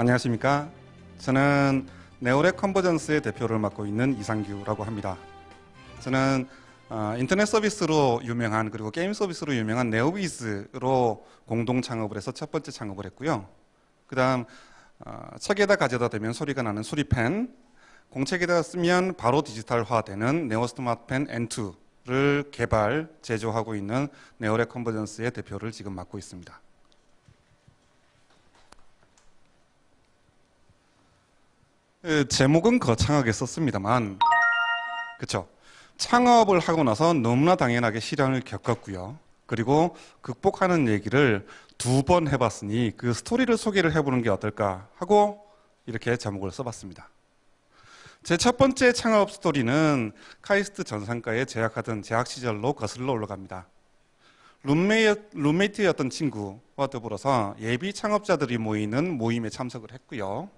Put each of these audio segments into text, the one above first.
안녕하십니까. 저는 네오렉 컨버전스의 대표를 맡고 있는 이상규라고 합니다. 저는 인터넷 서비스로 유명한 그리고 게임 서비스로 유명한 네오위즈로 공동 창업을 해서 첫 번째 창업을 했고요. 그 다음 책에다 가져다 대면 소리가 나는 수리펜, 공책에다 쓰면 바로 디지털화되는 네오스마트펜 N2를 개발, 제조하고 있는 네오렉 컨버전스의 대표를 지금 맡고 있습니다. 제목은 거창하게 썼습니다만, 그쵸? 창업을 하고 나서 너무나 당연하게 시련을 겪었고요. 그리고 극복하는 얘기를 2번 해봤으니 그 스토리를 소개를 해보는 게 어떨까 하고 이렇게 제목을 써봤습니다. 제 첫 번째 창업 스토리는 카이스트 전산과에 재학하던 재학 시절로 거슬러 올라갑니다. 룸메이트였던 친구와 더불어서 예비 창업자들이 모이는 모임에 참석을 했고요.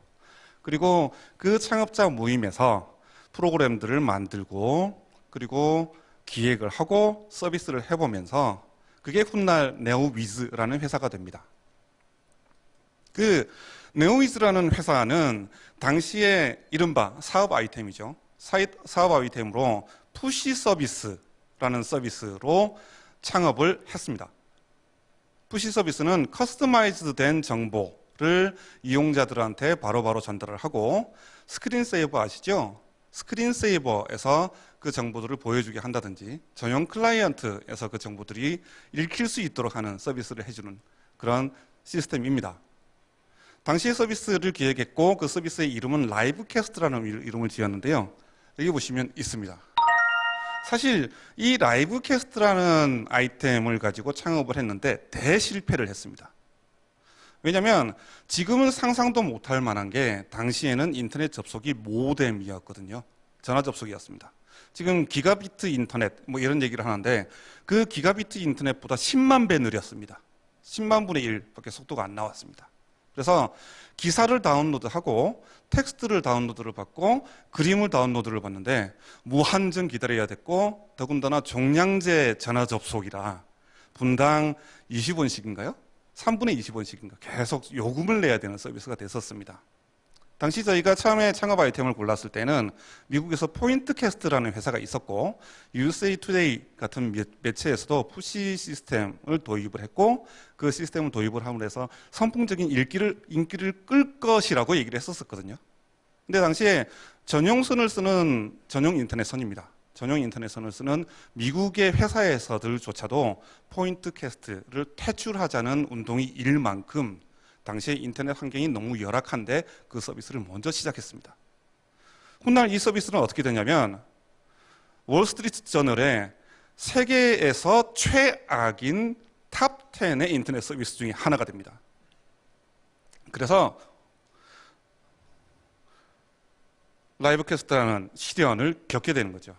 그리고 그 창업자 모임에서 프로그램들을 만들고 그리고 기획을 하고 서비스를 해보면서 그게 훗날 네오위즈라는 회사가 됩니다. 그 네오위즈라는 회사는 당시에 이른바 사업 아이템이죠. 사업 아이템으로 푸시 서비스라는 서비스로 창업을 했습니다. 푸시 서비스는 커스터마이즈드 된 정보를 이용자들한테 바로바로 전달을 하고, 스크린 세이버 아시죠? 스크린 세이버에서 그 정보들을 보여주게 한다든지 전용 클라이언트에서 그 정보들이 읽힐 수 있도록 하는 서비스를 해주는 그런 시스템입니다. 당시에 서비스를 기획했고 그 서비스의 이름은 라이브캐스트라는 이름을 지었는데요. 여기 보시면 있습니다. 사실 이 라이브캐스트라는 아이템을 가지고 창업을 했는데 대실패를 했습니다. 왜냐하면 지금은 상상도 못할 만한 게 당시에는 인터넷 접속이 모뎀이었거든요. 전화 접속이었습니다. 지금 기가비트 인터넷 뭐 이런 얘기를 하는데 그 기가비트 인터넷보다 10만 배 느렸습니다. 10만 분의 1밖에 속도가 안 나왔습니다. 그래서 기사를 다운로드하고 텍스트를 다운로드를 받고 그림을 다운로드를 받는데 무한정 기다려야 됐고, 더군다나 종량제 전화 접속이라 분당 20원씩인가요? 3분의 20원씩인가 계속 요금을 내야 되는 서비스가 됐었습니다. 당시 저희가 처음에 창업 아이템을 골랐을 때는 미국에서 포인트캐스트라는 회사가 있었고 USA Today 같은 매체에서도 푸시 시스템을 도입을 했고, 그 시스템을 도입을 함으로 해서 선풍적인 인기를 끌 것이라고 얘기를 했었거든요. 근데 당시에 전용선을 쓰는 전용 인터넷선입니다. 전용 인터넷선을 쓰는 미국의 회사에서들조차도 포인트캐스트를 퇴출하자는 운동이 일 만큼 당시에 인터넷 환경이 너무 열악한데 그 서비스를 먼저 시작했습니다. 훗날 이 서비스는 어떻게 되냐면 월스트리트 저널에 세계에서 최악인 탑 10의 인터넷 서비스 중에 하나가 됩니다. 그래서 라이브캐스트라는 시련을 겪게 되는 거죠.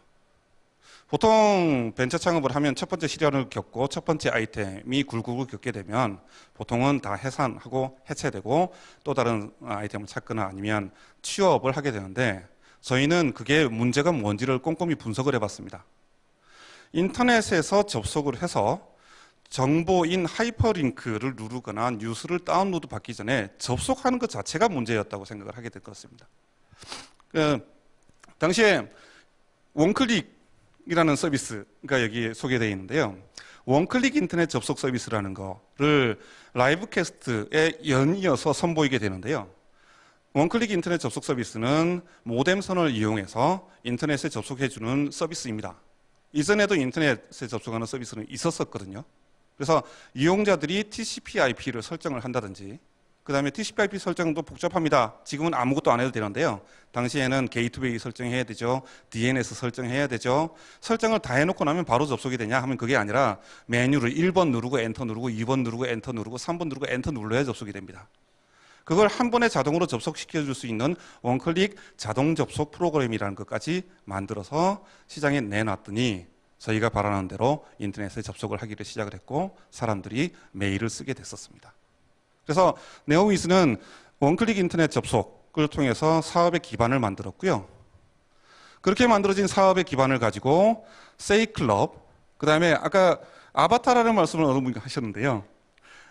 보통 벤처 창업을 하면 첫 번째 시련을 겪고 첫 번째 아이템이 굴곡을 겪게 되면 보통은 다 해산하고 해체되고 또 다른 아이템을 찾거나 아니면 취업을 하게 되는데, 저희는 그게 문제가 뭔지를 꼼꼼히 분석을 해봤습니다. 인터넷에서 접속을 해서 정보인 하이퍼링크를 누르거나 뉴스를 다운로드 받기 전에 접속하는 것 자체가 문제였다고 생각을 하게 될 것입니다. 당시에 원클릭 이라는 서비스가 여기 소개되어 있는데요. 원클릭 인터넷 접속 서비스라는 거를 라이브캐스트에 연이어서 선보이게 되는데요. 원클릭 인터넷 접속 서비스는 모뎀선을 이용해서 인터넷에 접속해주는 서비스입니다. 이전에도 인터넷에 접속하는 서비스는 있었거든요. 그래서 이용자들이 TCP/IP를 설정을 한다든지, 그 다음에 TCP/IP 설정도 복잡합니다. 지금은 아무것도 안 해도 되는데요. 당시에는 게이트웨이 설정해야 되죠. DNS 설정해야 되죠. 설정을 다 해놓고 나면 바로 접속이 되냐 하면 그게 아니라 메뉴를 1번 누르고 엔터 누르고 2번 누르고 엔터 누르고 3번 누르고 엔터 눌러야 접속이 됩니다. 그걸 한 번에 자동으로 접속시켜줄 수 있는 원클릭 자동 접속 프로그램이라는 것까지 만들어서 시장에 내놨더니 저희가 바라는 대로 인터넷에 접속을 하기를 시작을 했고 사람들이 메일을 쓰게 됐었습니다. 그래서 네오위즈는 원클릭 인터넷 접속을 통해서 사업의 기반을 만들었고요. 그렇게 만들어진 사업의 기반을 가지고 세이클럽, 그 다음에 아까 아바타라는 말씀을 어느 분이 하셨는데요.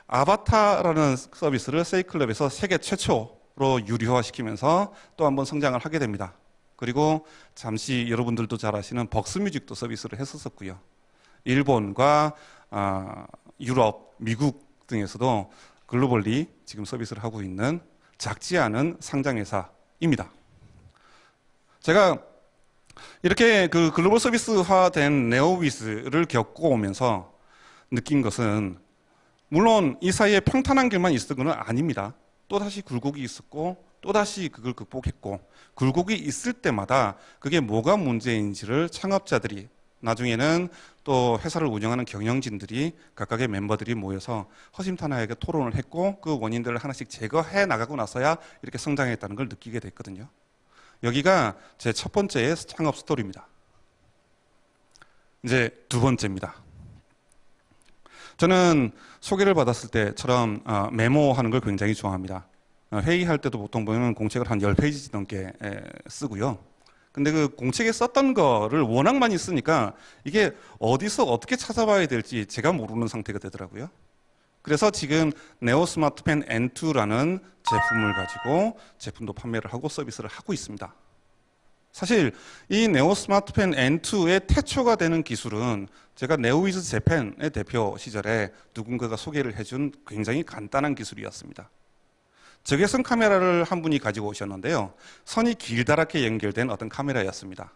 아바타라는 서비스를 세이클럽에서 세계 최초 유료화시키면서 또 한번 성장을 하게 됩니다. 그리고 잠시 여러분들도 잘 아시는 벅스뮤직도 서비스를 했었었고요. 일본과 유럽, 미국 등에서도 글로벌리 지금 서비스를 하고 있는 작지 않은 상장회사입니다. 제가 이렇게 그 글로벌 서비스화된 네오위즈를 겪어오면서 느낀 것은 물론 이 사이에 평탄한 길만 있었던 건 아닙니다. 또다시 굴곡이 있었고 또다시 그걸 극복했고 굴곡이 있을 때마다 그게 뭐가 문제인지를 창업자들이 나중에는 또 회사를 운영하는 경영진들이 각각의 멤버들이 모여서 허심탄회하게 토론을 했고 그 원인들을 하나씩 제거해 나가고 나서야 이렇게 성장했다는 걸 느끼게 됐거든요. 여기가 제 첫 번째의 창업 스토리입니다. 이제 두 번째입니다. 저는 소개를 받았을 때처럼 메모하는 걸 굉장히 좋아합니다. 회의할 때도 보통 보면 공책을 한 10페이지 넘게 쓰고요. 근데 그 공책에 썼던 거를 워낙 많이 쓰니까 이게 어디서 어떻게 찾아봐야 될지 제가 모르는 상태가 되더라고요. 그래서 지금 네오 스마트펜 N2라는 제품을 가지고 제품도 판매를 하고 서비스를 하고 있습니다. 사실 이 네오 스마트펜 N2의 태초가 되는 기술은 제가 네오위즈 재팬의 대표 시절에 누군가가 소개를 해준 굉장히 간단한 기술이었습니다. 적외선 카메라를 한 분이 가지고 오셨는데요. 선이 길다랗게 연결된 어떤 카메라였습니다.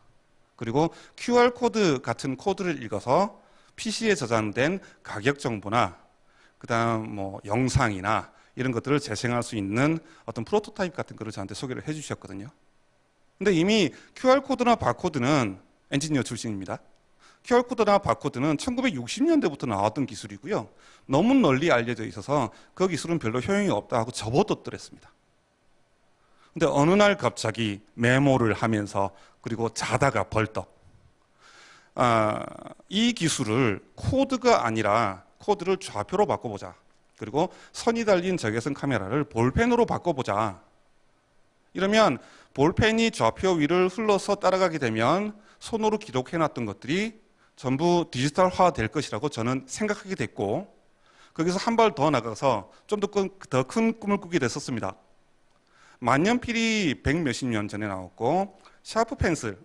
그리고 QR코드 같은 코드를 읽어서 PC에 저장된 가격 정보나 그다음 뭐 영상이나 이런 것들을 재생할 수 있는 어떤 프로토타입 같은 거를 저한테 소개를 해주셨거든요. 근데 이미 QR코드나 바코드는 엔지니어 출신입니다. QR코드나 바코드는 1960년대부터 나왔던 기술이고요. 너무 널리 알려져 있어서 그 기술은 별로 효용이 없다 하고 접어뒀더랬습니다. 근데 어느 날 갑자기 메모를 하면서 그리고 자다가 벌떡 이 기술을 코드가 아니라 코드를 좌표로 바꿔보자. 그리고 선이 달린 적외선 카메라를 볼펜으로 바꿔보자. 이러면 볼펜이 좌표 위를 흘러서 따라가게 되면 손으로 기록해놨던 것들이 전부 디지털화 될 것이라고 저는 생각하게 됐고 거기서 한 발 더 나가서 좀 더 큰 꿈을 꾸게 됐었습니다. 만년필이 100 몇십 년 전에 나왔고 샤프 펜슬이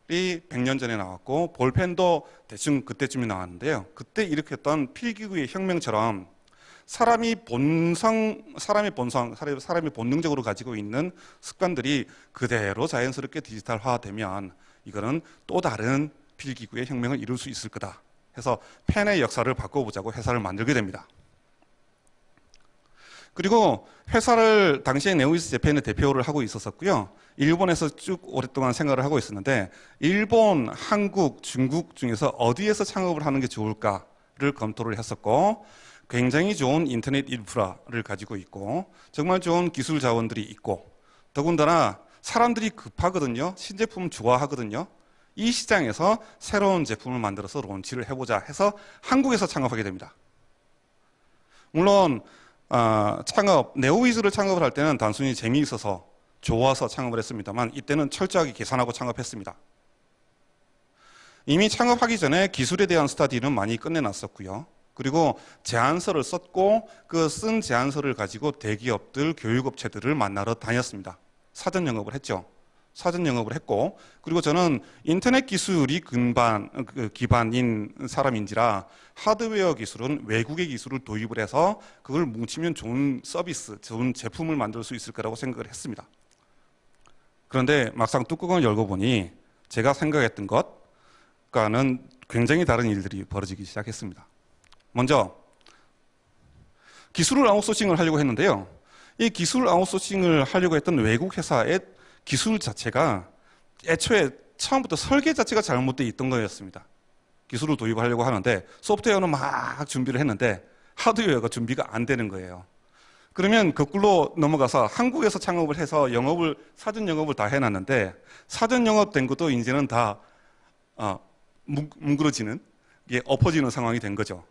100년 전에 나왔고 볼펜도 대충 그때쯤에 나왔는데요. 그때 일으켰던 필기구의 혁명처럼 사람이 본능적으로 가지고 있는 습관들이 그대로 자연스럽게 디지털화되면 이거는 또 다른 필기구의 혁명을 이룰 수 있을 거다 해서 펜의 역사를 바꿔보자고 회사를 만들게 됩니다. 그리고 회사를 당시에 네오위즈 재팬의 대표를 하고 있었었고요. 일본에서 쭉 오랫동안 생활을 하고 있었는데 일본, 한국, 중국 중에서 어디에서 창업을 하는 게 좋을까를 검토를 했었고 굉장히 좋은 인터넷 인프라를 가지고 있고 정말 좋은 기술 자원들이 있고 더군다나 사람들이 급하거든요. 신제품 좋아하거든요. 이 시장에서 새로운 제품을 만들어서 론치를 해보자 해서 한국에서 창업하게 됩니다. 물론 네오위즈를 창업을 할 때는 단순히 재미있어서 좋아서 창업을 했습니다만 이때는 철저하게 계산하고 창업했습니다. 이미 창업하기 전에 기술에 대한 스터디는 많이 끝내놨었고요. 그리고 제안서를 썼고 그 쓴 제안서를 가지고 대기업들, 교육업체들을 만나러 다녔습니다. 사전 영업을 했죠. 사전 영업을 했고 그리고 저는 인터넷 기술이 기반인 사람인지라 하드웨어 기술은 외국의 기술을 도입을 해서 그걸 뭉치면 좋은 서비스, 좋은 제품을 만들 수 있을 거라고 생각을 했습니다. 그런데 막상 뚜껑을 열고 보니 제가 생각했던 것과는 굉장히 다른 일들이 벌어지기 시작했습니다. 먼저 기술을 아웃소싱을 하려고 했는데요. 이 기술 아웃소싱을 하려고 했던 외국 회사의 기술 자체가 애초에 처음부터 설계 자체가 잘못되어 있던 거였습니다. 기술을 도입하려고 하는데 소프트웨어는 막 준비를 했는데 하드웨어가 준비가 안 되는 거예요. 그러면 거꾸로 넘어가서 한국에서 창업을 해서 사전 영업을 다 해놨는데 사전 영업된 것도 이제는 다 뭉그러지는, 이게 엎어지는 상황이 된 거죠.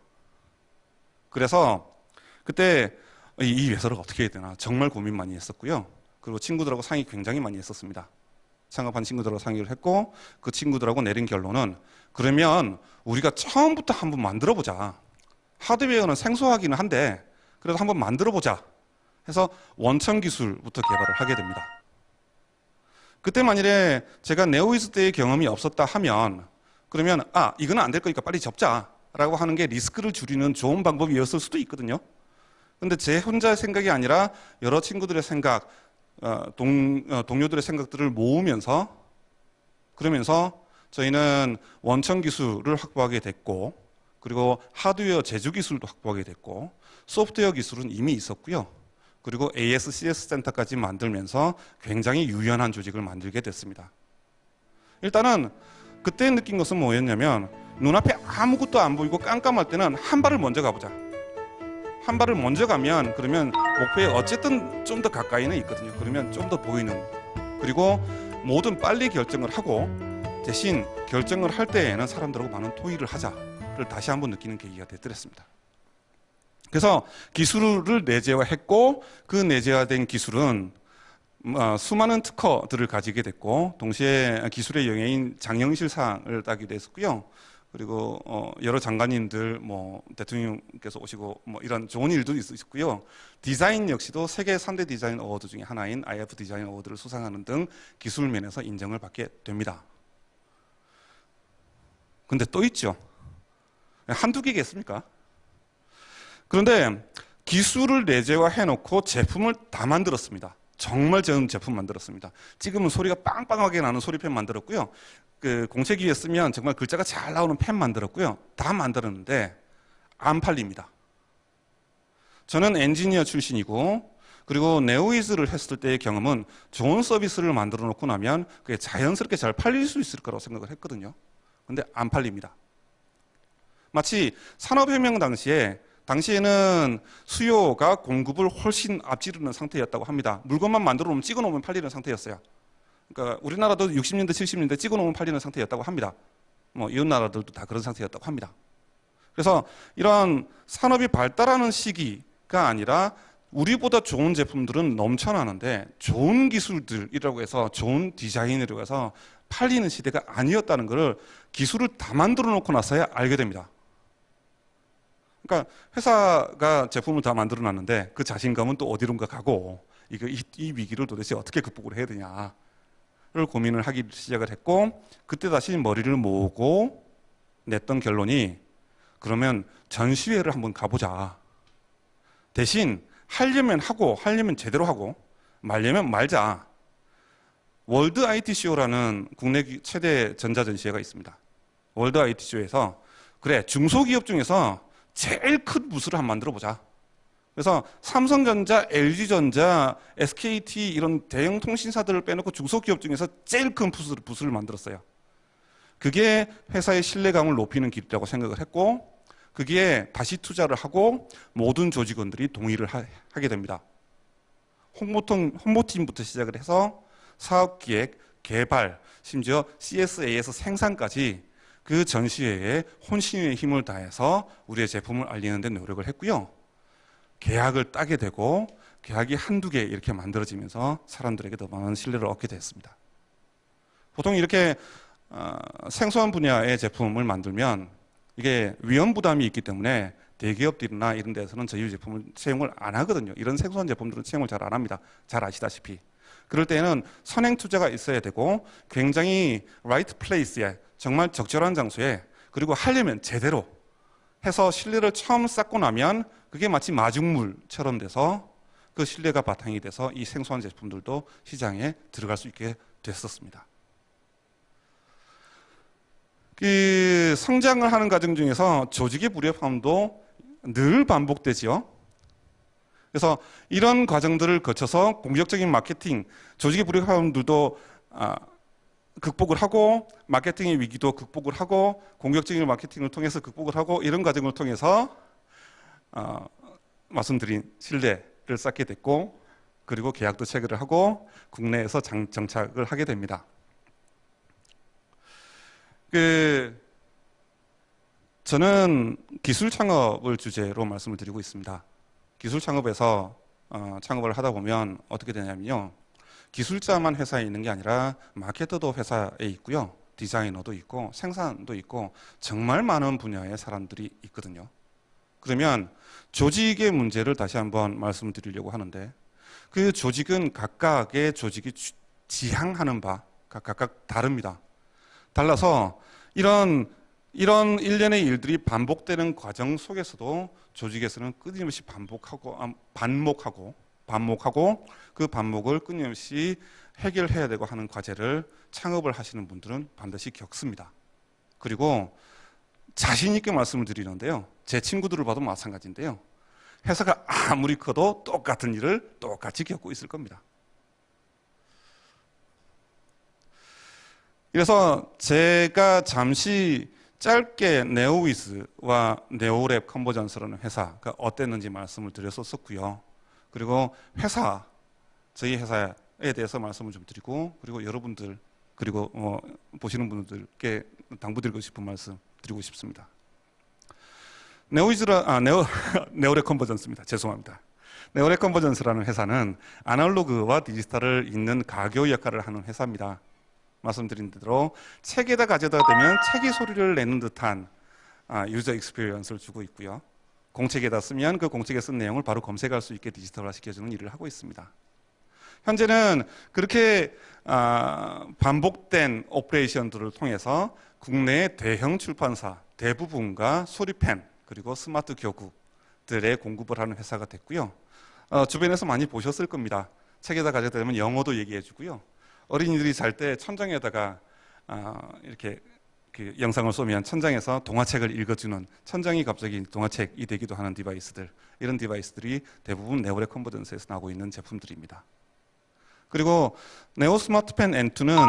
그래서 그때 이 회사를 어떻게 해야 되나 정말 고민 많이 했었고요. 그리고 친구들하고 상의 굉장히 많이 했었습니다. 창업한 친구들하고 상의를 했고 그 친구들하고 내린 결론은 그러면 우리가 처음부터 한번 만들어보자. 하드웨어는 생소하기는 한데 그래도 한번 만들어보자 해서 원천 기술부터 개발을 하게 됩니다. 그때 만일에 제가 네오위즈 때의 경험이 없었다 하면 그러면 이거는 안 될 거니까 빨리 접자라고 하는 게 리스크를 줄이는 좋은 방법이었을 수도 있거든요. 근데 제 혼자의 생각이 아니라 여러 친구들의 생각, 동료들의 생각들을 모으면서 그러면서 저희는 원천 기술을 확보하게 됐고 그리고 하드웨어 제조 기술도 확보하게 됐고 소프트웨어 기술은 이미 있었고요. 그리고 ASCS 센터까지 만들면서 굉장히 유연한 조직을 만들게 됐습니다. 일단은 그때 느낀 것은 뭐였냐면 눈앞에 아무것도 안 보이고 깜깜할 때는 한 발을 먼저 가보자. 한 발을 먼저 가면 그러면 목표에 어쨌든 좀 더 가까이는 있거든요. 그러면 좀 더 보이는 그리고 뭐든 빨리 결정을 하고 대신 결정을 할 때에는 사람들하고 많은 토의를 하자를 다시 한번 느끼는 계기가 됐더랬습니다. 그래서 기술을 내재화했고 그 내재화된 기술은 수많은 특허들을 가지게 됐고 동시에 기술의 영예인 장영실상을 따기도 했었고요. 그리고 여러 장관님들, 대통령께서 오시고 이런 좋은 일도 있었고요. 디자인 역시도 세계 3대 디자인 어워드 중에 하나인 IF 디자인 어워드를 수상하는 등 기술 면에서 인정을 받게 됩니다. 근데 또 있죠. 한두 개겠습니까? 그런데 기술을 내재화해놓고 제품을 다 만들었습니다. 정말 좋은 제품 만들었습니다. 찍으면 소리가 빵빵하게 나는 소리펜 만들었고요. 그 공책위에 쓰면 정말 글자가 잘 나오는 펜 만들었고요. 다 만들었는데 안 팔립니다. 저는 엔지니어 출신이고 그리고 네오위즈를 했을 때의 경험은 좋은 서비스를 만들어 놓고 나면 그게 자연스럽게 잘 팔릴 수 있을 거라고 생각을 했거든요. 근데 안 팔립니다. 마치 산업혁명 당시에는 수요가 공급을 훨씬 앞지르는 상태였다고 합니다. 물건만 만들어 놓으면 찍어 놓으면 팔리는 상태였어요. 그러니까 우리나라도 60년대, 70년대 찍어 놓으면 팔리는 상태였다고 합니다. 이웃 나라들도 다 그런 상태였다고 합니다. 그래서 이런 산업이 발달하는 시기가 아니라 우리보다 좋은 제품들은 넘쳐나는데 좋은 기술들이라고 해서 좋은 디자인이라고 해서 팔리는 시대가 아니었다는 것을 기술을 다 만들어 놓고 나서야 알게 됩니다. 그러니까 회사가 제품을 다 만들어 놨는데 그 자신감은 또 어디론가 가고 이 위기를 도대체 어떻게 극복을 해야 되냐를 고민을 하기 시작을 했고 그때 다시 머리를 모으고 냈던 결론이 그러면 전시회를 한번 가보자. 대신 하려면 하고 하려면 제대로 하고 말려면 말자. 월드 IT쇼라는 국내 최대 전자전시회가 있습니다. 월드 IT쇼에서 그래 중소기업 중에서 제일 큰 부스를 한번 만들어 보자. 그래서 삼성전자, LG전자, SKT 이런 대형 통신사들을 빼놓고 중소기업 중에서 제일 큰 부스를 만들었어요. 그게 회사의 신뢰감을 높이는 길이라고 생각을 했고 그게 다시 투자를 하고 모든 조직원들이 동의를 하게 됩니다. 홍보팀부터 시작을 해서 사업기획, 개발, 심지어 CSA에서 생산까지 그 전시회에 혼신의 힘을 다해서 우리의 제품을 알리는 데 노력을 했고요. 계약을 따게 되고 계약이 한두 개 이렇게 만들어지면서 사람들에게 더 많은 신뢰를 얻게 됐습니다. 보통 이렇게 생소한 분야의 제품을 만들면 이게 위험 부담이 있기 때문에 대기업들이나 이런 데서는 저희 제품을 채용을 안 하거든요. 이런 생소한 제품들은 채용을 잘 안 합니다. 잘 아시다시피. 그럴 때는 선행 투자가 있어야 되고 굉장히 right place에 정말 적절한 장소에 그리고 하려면 제대로 해서 신뢰를 처음 쌓고 나면 그게 마치 마중물처럼 돼서 그 신뢰가 바탕이 돼서 이 생소한 제품들도 시장에 들어갈 수 있게 됐었습니다. 그 성장을 하는 과정 중에서 조직의 불협화음도 늘 반복되지요. 그래서 이런 과정들을 거쳐서 공격적인 마케팅, 조직의 불협화음들도 극복을 하고 마케팅의 위기도 극복을 하고 공격적인 마케팅을 통해서 극복을 하고 이런 과정을 통해서 말씀드린 신뢰를 쌓게 됐고 그리고 계약도 체결을 하고 국내에서 정착을 하게 됩니다. 저는 기술 창업을 주제로 말씀을 드리고 있습니다. 기술 창업에서 창업을 하다 보면 어떻게 되냐면요. 기술자만 회사에 있는 게 아니라 마케터도 회사에 있고요. 디자이너도 있고 생산도 있고 정말 많은 분야의 사람들이 있거든요. 그러면 조직의 문제를 다시 한번 말씀드리려고 하는데, 그 조직은 각각의 조직이 지향하는 바가 각각 다릅니다. 달라서 이런 일련의 일들이 반복되는 과정 속에서도 조직에서는 끊임없이 반복하고 그 반복을 끊임없이 해결해야 되고 하는 과제를 창업을 하시는 분들은 반드시 겪습니다. 그리고 자신 있게 말씀을 드리는데요, 제 친구들을 봐도 마찬가지인데요, 회사가 아무리 커도 똑같은 일을 똑같이 겪고 있을 겁니다. 그래서 제가 잠시 짧게 네오위즈와 네오랩 컨버전스라는 회사가 어땠는지 말씀을 드렸었고요. 그리고 저희 회사에 대해서 말씀을 좀 드리고, 그리고 여러분들, 그리고 보시는 분들께 당부드리고 싶은 말씀 드리고 싶습니다. 네오랩 컨버전스입니다. 죄송합니다. 네오랩 컨버전스라는 회사는 아날로그와 디지털을 잇는 가교 역할을 하는 회사입니다. 말씀드린 대로 책에다 가져다 대면 책이 소리를 내는 듯한 유저 익스피리언스를 주고 있고요. 공책에다 쓰면 그 공책에 쓴 내용을 바로 검색할 수 있게 디지털화 시켜주는 일을 하고 있습니다. 현재는 그렇게 반복된 오퍼레이션들을 통해서 국내의 대형 출판사 대부분과 소리펜 그리고 스마트 교구들의 공급을 하는 회사가 됐고요. 주변에서 많이 보셨을 겁니다. 책에다 가져다 대면 영어도 얘기해 주고요. 어린이들이 잘 때 천장에다가 이렇게 그 영상을 쏘면 천장에서 동화책을 읽어주는, 천장이 갑자기 동화책이 되기도 하는 디바이스들, 이런 디바이스들이 대부분 네오랩 컨버전스에서 나오고 있는 제품들입니다. 그리고 네오 스마트펜 N2는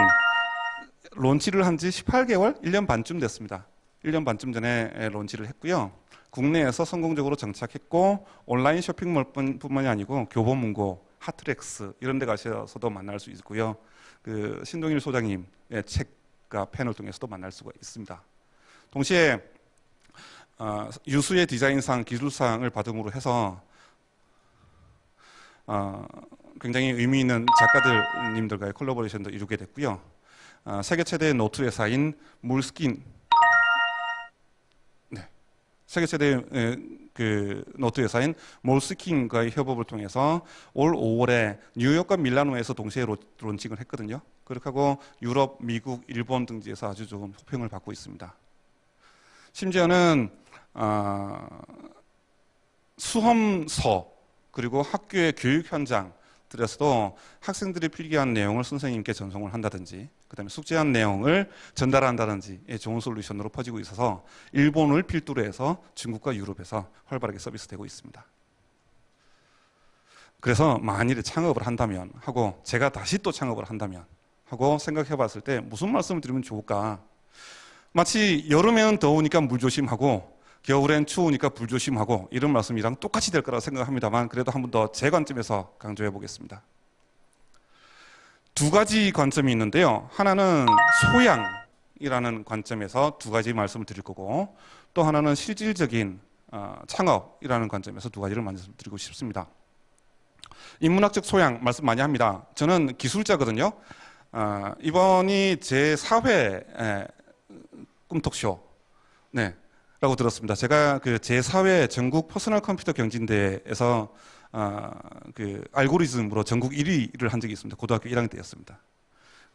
론치를 한 지 18개월, 1년 반쯤 됐습니다. 1년 반쯤 전에 론치를 했고요. 국내에서 성공적으로 정착했고, 온라인 쇼핑몰뿐만이 아니고 교보문고, 하트렉스 이런 데 가셔서도 만날 수 있고요. 그 신동일 소장님의 책과 펜을 통해서도 만날 수가 있습니다. 동시에 유수의 디자인상, 기술상을 받음으로 해서 굉장히 의미 있는 작가님들과의 콜라보레이션도 이루게 됐고요. 세계 최대의 노트 회사인 몰스킨, 세계 최대의 그 노트 회사인 몰스킨과의 협업을 통해서 올 5월에 뉴욕과 밀라노에서 동시에 론칭을 했거든요. 그렇게 하고 유럽, 미국, 일본 등지에서 아주 좋은 호평을 받고 있습니다. 심지어는 수험서 그리고 학교의 교육 현장들에서도 학생들이 필기한 내용을 선생님께 전송을 한다든지, 그 다음에 숙제한 내용을 전달한다든지 좋은 솔루션으로 퍼지고 있어서 일본을 필두로 해서 중국과 유럽에서 활발하게 서비스되고 있습니다. 그래서 만일에 창업을 한다면 하고, 제가 다시 또 창업을 한다면 하고 생각해 봤을 때 무슨 말씀을 드리면 좋을까? 마치 여름에는 더우니까 물 조심하고 겨울엔 추우니까 불 조심하고, 이런 말씀이랑 똑같이 될 거라고 생각합니다만, 그래도 한 번 더 제 관점에서 강조해 보겠습니다. 두 가지 관점이 있는데요. 하나는 소양이라는 관점에서 두 가지 말씀을 드릴 거고, 또 하나는 실질적인 창업이라는 관점에서 두 가지를 말씀드리고 싶습니다. 인문학적 소양 말씀 많이 합니다. 저는 기술자거든요. 이번이 제 4회 꿈톡쇼 라고 들었습니다. 제가 그 제4회 전국 퍼스널 컴퓨터 경진대회에서 그 알고리즘으로 전국 1위를 한 적이 있습니다. 고등학교 1학년 때였습니다.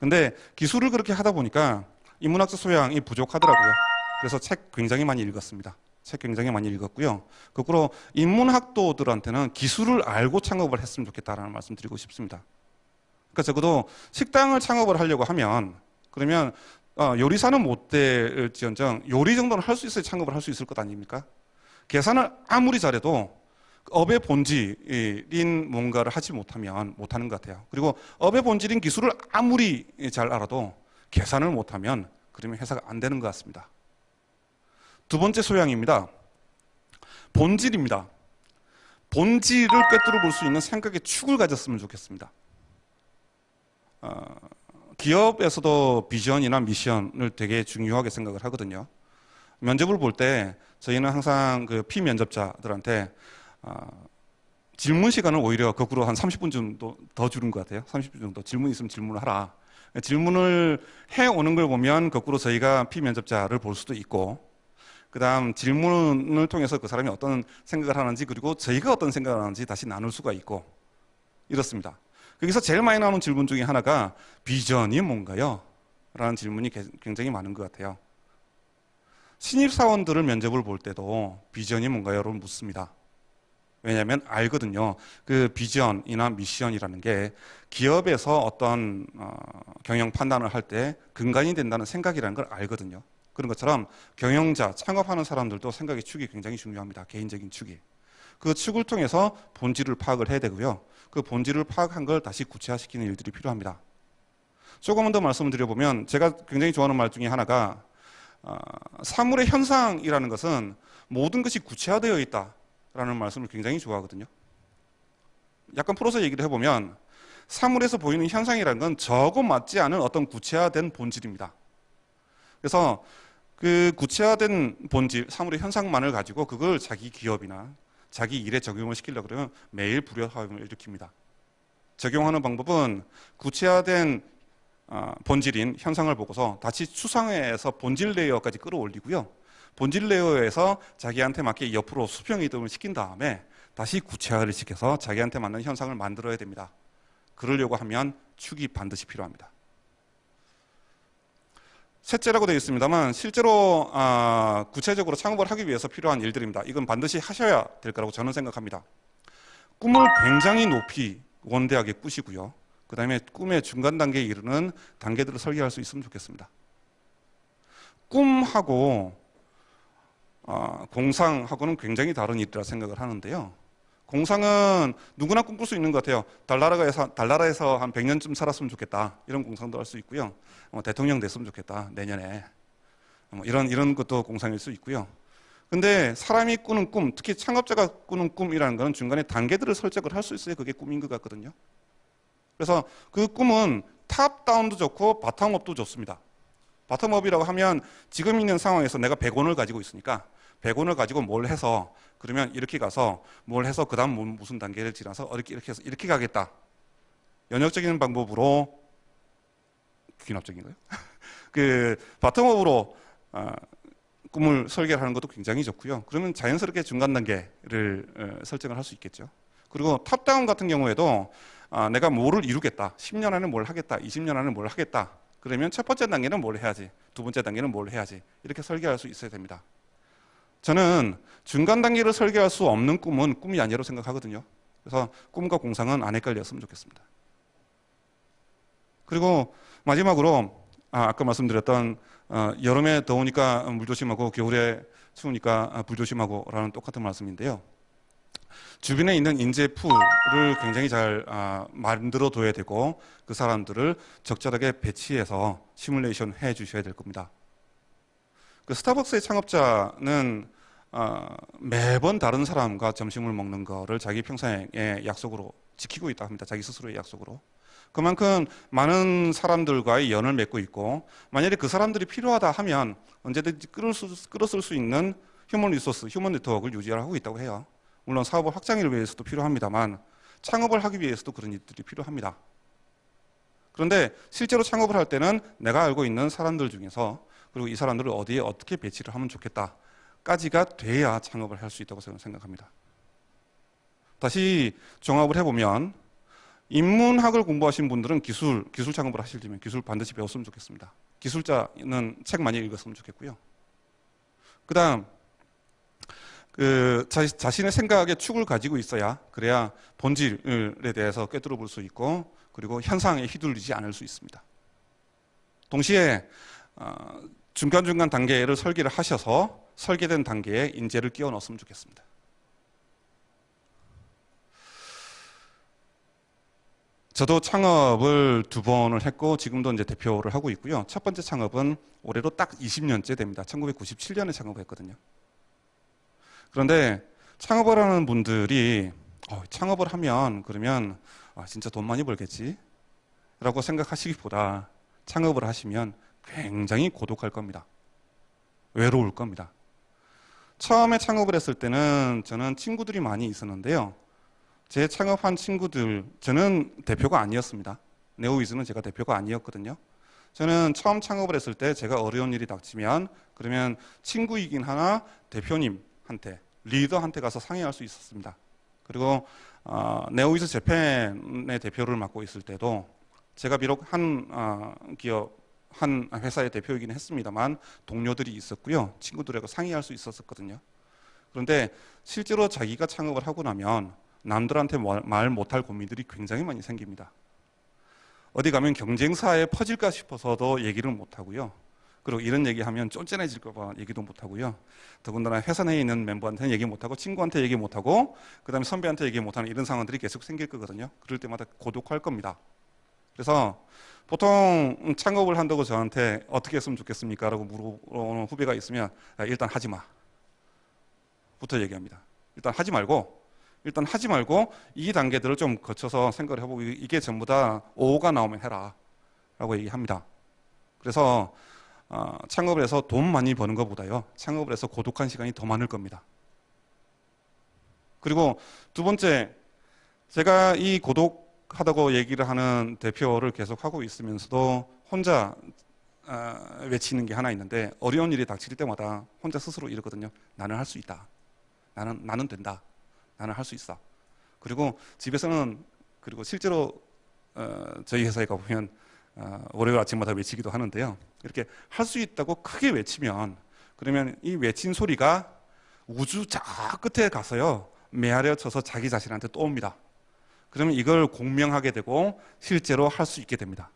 근데 기술을 그렇게 하다 보니까 인문학적 소양이 부족하더라고요. 그래서 책 굉장히 많이 읽었습니다. 책 굉장히 많이 읽었고요. 거꾸로 인문학도들한테는 기술을 알고 창업을 했으면 좋겠다라는 말씀 드리고 싶습니다. 그러니까 적어도 식당을 창업을 하려고 하면, 그러면 요리사는 못 될지언정 요리 정도는 할 수 있어야 창업을 할 수 있을 것 아닙니까? 계산을 아무리 잘해도 업의 본질인 뭔가를 하지 못하면 못하는 것 같아요. 그리고 업의 본질인 기술을 아무리 잘 알아도 계산을 못하면 그러면 회사가 안 되는 것 같습니다. 두 번째 소양입니다. 본질입니다. 본질을 꿰뚫어 볼 수 있는 생각의 축을 가졌으면 좋겠습니다. 기업에서도 비전이나 미션을 되게 중요하게 생각을 하거든요. 면접을 볼 때 저희는 항상 그 피면접자들한테 질문 시간을 오히려 거꾸로 한 30분 정도 더 주는 것 같아요. 30분 정도 질문 있으면 질문을 하라. 질문을 해오는 걸 보면 거꾸로 저희가 피면접자를 볼 수도 있고, 그다음 질문을 통해서 그 사람이 어떤 생각을 하는지, 그리고 저희가 어떤 생각을 하는지 다시 나눌 수가 있고 이렇습니다. 여기서 제일 많이 나오는 질문 중에 하나가 비전이 뭔가요? 라는 질문이 굉장히 많은 것 같아요. 신입사원들을 면접을 볼 때도 비전이 뭔가요?를 묻습니다. 왜냐하면 알거든요. 그 비전이나 미션이라는 게 기업에서 어떤 경영 판단을 할 때 근간이 된다는 생각이라는 걸 알거든요. 그런 것처럼 경영자, 창업하는 사람들도 생각의 축이 굉장히 중요합니다. 개인적인 축이. 그 축을 통해서 본질을 파악을 해야 되고요. 그 본질을 파악한 걸 다시 구체화시키는 일들이 필요합니다. 조금만 더 말씀을 드려보면 제가 굉장히 좋아하는 말 중에 하나가 사물의 현상이라는 것은 모든 것이 구체화되어 있다라는 말씀을 굉장히 좋아하거든요. 약간 풀어서 얘기를 해보면 사물에서 보이는 현상이라는 건 저하고 맞지 않은 어떤 구체화된 본질입니다. 그래서 그 구체화된 본질, 사물의 현상만을 가지고 그걸 자기 기업이나 자기 일에 적용을 시키려고 그러면 매일 불협화음을 일으킵니다. 적용하는 방법은 구체화된 본질인 현상을 보고서 다시 추상화해서 본질 레이어까지 끌어올리고요. 본질 레이어에서 자기한테 맞게 옆으로 수평 이동을 시킨 다음에 다시 구체화를 시켜서 자기한테 맞는 현상을 만들어야 됩니다. 그러려고 하면 축이 반드시 필요합니다. 셋째라고 되어 있습니다만 실제로 구체적으로 창업을 하기 위해서 필요한 일들입니다. 이건 반드시 하셔야 될 거라고 저는 생각합니다. 꿈을 굉장히 높이 원대하게 꾸시고요. 그 다음에 꿈의 중간 단계에 이르는 단계들을 설계할 수 있으면 좋겠습니다. 꿈하고 공상하고는 굉장히 다른 일이라 생각을 하는데요. 공상은 누구나 꿈꿀 수 있는 것 같아요. 달나라에서 한 100년쯤 살았으면 좋겠다. 이런 공상도 할 수 있고요. 대통령 됐으면 좋겠다. 내년에. 이런 것도 공상일 수 있고요. 근데 사람이 꾸는 꿈, 특히 창업자가 꾸는 꿈이라는 것은 중간에 단계들을 설정을 할 수 있어야 그게 꿈인 것 같거든요. 그래서 그 꿈은 탑다운도 좋고 바텀업도 좋습니다. 바텀업이라고 하면 지금 있는 상황에서 내가 100원을 가지고 있으니까 100원을 가지고 뭘 해서 그러면 이렇게 가서 뭘 해서 그 다음 무슨 단계를 지나서 이렇게 해서 이렇게 가겠다. 연역적인 방법으로 귀납적인가요? 그 바텀업으로 꿈을 설계하는 것도 굉장히 좋고요. 그러면 자연스럽게 중간 단계를 설정을 할 수 있겠죠. 그리고 탑다운 같은 경우에도 내가 뭐를 이루겠다. 10년 안에 뭘 하겠다. 20년 안에 뭘 하겠다. 그러면 첫 번째 단계는 뭘 해야지. 두 번째 단계는 뭘 해야지. 이렇게 설계할 수 있어야 됩니다. 저는 중간 단계를 설계할 수 없는 꿈은 꿈이 아니라고 생각하거든요. 그래서 꿈과 공상은 안 헷갈렸으면 좋겠습니다. 그리고 마지막으로 아까 말씀드렸던 여름에 더우니까 물 조심하고 겨울에 추우니까 불 조심하고 라는 똑같은 말씀인데요. 주변에 있는 인재 풀을 굉장히 잘 만들어 둬야 되고 그 사람들을 적절하게 배치해서 시뮬레이션 해 주셔야 될 겁니다. 그 스타벅스의 창업자는 매번 다른 사람과 점심을 먹는 거를 자기 평생의 약속으로 지키고 있다 합니다. 자기 스스로의 약속으로. 그만큼 많은 사람들과의 연을 맺고 있고 만약에 그 사람들이 필요하다 하면 언제든지 끌어쓸 수 있는 휴먼 리소스, 휴먼 네트워크를 유지하고 있다고 해요. 물론 사업을 확장을 위해서도 필요합니다만 창업을 하기 위해서도 그런 일들이 필요합니다. 그런데 실제로 창업을 할 때는 내가 알고 있는 사람들 중에서 그리고 이 사람들을 어디에 어떻게 배치를 하면 좋겠다까지가 돼야 창업을 할 수 있다고 저는 생각합니다. 다시 종합을 해보면 인문학을 공부하신 분들은 기술 창업을 하시려면 기술 반드시 배웠으면 좋겠습니다. 기술자는 책 많이 읽었으면 좋겠고요. 그 다음 자신의 생각의 축을 가지고 있어야 그래야 본질에 대해서 꿰뚫어 볼 수 있고 그리고 현상에 휘둘리지 않을 수 있습니다. 동시에 중간중간 단계를 설계를 하셔서 설계된 단계에 인재를 끼워 넣었으면 좋겠습니다. 저도 창업을 2번을 했고 지금도 이제 대표를 하고 있고요. 첫 번째 창업은 올해로 딱 20년째 됩니다. 1997년에 창업을 했거든요. 그런데 창업을 하는 분들이 창업을 하면 그러면 진짜 돈 많이 벌겠지 라고 생각하시기보다 창업을 하시면 굉장히 고독할 겁니다. 외로울 겁니다. 처음에 창업을 했을 때는 저는 친구들이 많이 있었는데요. 제 창업한 친구들, 저는 대표가 아니었습니다. 네오위즈는 제가 대표가 아니었거든요. 저는 처음 창업을 했을 때 제가 어려운 일이 닥치면 그러면 친구이긴 하나 대표님한테, 리더한테 가서 상의할 수 있었습니다. 그리고 네오이즈 재팬의 대표를 맡고 있을 때도 제가 비록 한 기업, 한 회사의 대표이긴 했습니다만 동료들이 있었고요. 친구들하고 상의할 수 있었거든요. 그런데 실제로 자기가 창업을 하고 나면 남들한테 말 못할 고민들이 굉장히 많이 생깁니다. 어디 가면 경쟁사에 퍼질까 싶어서도 얘기를 못하고요. 그리고 이런 얘기하면 쫀쫀해질까 봐 얘기도 못하고요. 더군다나 회사 내에 있는 멤버한테는 얘기 못하고 친구한테 얘기 못하고 그 다음에 선배한테 얘기 못하는 이런 상황들이 계속 생길 거거든요. 그럴 때마다 고독할 겁니다. 그래서 보통 창업을 한다고 저한테 어떻게 했으면 좋겠습니까? 라고 물어보는 후배가 있으면 일단 하지 마 부터 얘기합니다. 일단 하지 말고 이 단계들을 좀 거쳐서 생각을 해보고 이게 전부 다 오가 나오면 해라 라고 얘기합니다. 그래서 창업을 해서 돈 많이 버는 것보다요, 창업을 해서 고독한 시간이 더 많을 겁니다. 그리고 두 번째, 제가 이 고독하다고 얘기를 하는 대표를 계속 하고 있으면서도 혼자 외치는 게 하나 있는데, 어려운 일이 닥칠 때마다 혼자 스스로 이러거든요. 나는 할 수 있다. 나는 된다. 나는 할 수 있어. 그리고 집에서는, 그리고 실제로 저희 회사에 가보면 월요일 아침마다 외치기도 하는데요. 이렇게 할 수 있다고 크게 외치면, 그러면 이 외친 소리가 우주 저 끝에 가서요, 메아려 쳐서 자기 자신한테 또 옵니다. 그러면 이걸 공명하게 되고 실제로 할 수 있게 됩니다.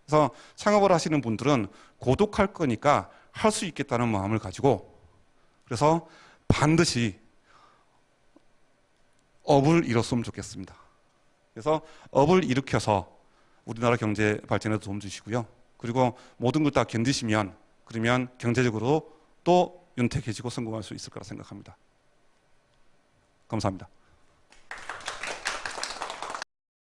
그래서 창업을 하시는 분들은 고독할 거니까 할 수 있겠다는 마음을 가지고, 그래서 반드시 업을 이뤘으면 좋겠습니다. 그래서 업을 일으켜서 우리나라 경제 발전에도 도움 주시고요. 그리고 모든 걸 다 견디시면, 그러면 경제적으로 또 윤택해지고 성공할 수 있을 거라 생각합니다. 감사합니다.